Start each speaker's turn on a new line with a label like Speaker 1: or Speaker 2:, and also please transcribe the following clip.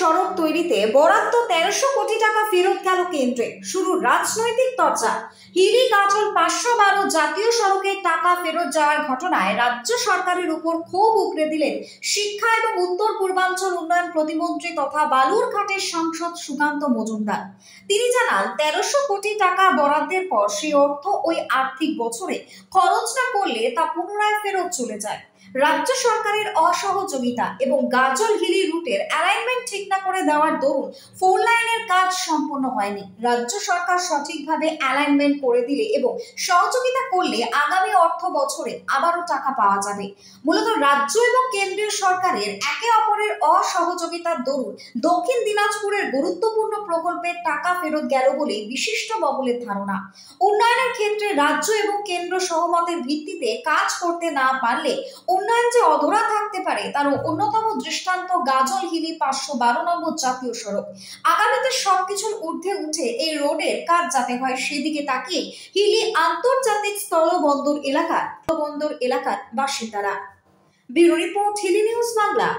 Speaker 1: সড়ক তৈরিতে বরাদ্দ 1300 কোটি টাকা ফেরত গেল কেন্দ্রে। শুরু রাজনৈতিক চর্চা। হিলি গাজল 512 জাতীয় সড়কের টাকা ফেরত যাওয়ার ঘটনায় রাজ্য সরকারের উপর ক্ষোভ উগরে দিলেন শিক্ষা এবং উত্তর পূর্বাঞ্চল উন্নয়ন প্রতিমন্ত্রী তথা বালুরঘাটের সাংসদ সুকান্ত মজুমদার। তিনি জানান, 1300 কোটি টাকা বরাদ্দের পর সেই অর্থ ওই আর্থিক বছরে খরচ না করলে তা পুনরায় ফেরত চলে যায়। রাজ্য সরকারের অসহযোগিতা এবং গাজল হিলি রুটের অ্যালাইনমেন্ট ঠিক না করে দেওয়ার দরুন 4 লাইনের কাজ সম্পন্ন হয়নি। রাজ্য সরকার সঠিকভাবে অ্যালাইনমেন্ট করে দিলে এবং সহযোগিতা করলে আগামী অর্থ বছরে আবারও টাকা পাওয়া যাবে। মূলত রাজ্য এবং কেন্দ্রীয় সরকারের একে অপরের অসহযোগিতার দরুন দক্ষিণ দিনাজপুরের গুরুত্বপূর্ণ প্রকল্পের টাকা ফেরত গেল বলে বিশিষ্ট মহলের ধারণা। উন্নয়নের ক্ষেত্রে রাজ্য এবং কেন্দ্র সহমতের ভিত্তিতে কাজ করতে না পারলে উন্নয়ন যে অধরা থাকতে পারে তার অন্যতম দৃষ্টান্ত গাজল হিলি 512 নম্বর জাতীয় সড়ক। আগামীতে সবকিছুর ঊর্ধ্বে উঠে এই রোডের কাজ যাতে হয় সেদিকে তাকিয়ে হিলি আন্তর্জাতিক স্থলবন্দর এলাকার বাসিন্দারা। Bureau report, Hili news Bangla.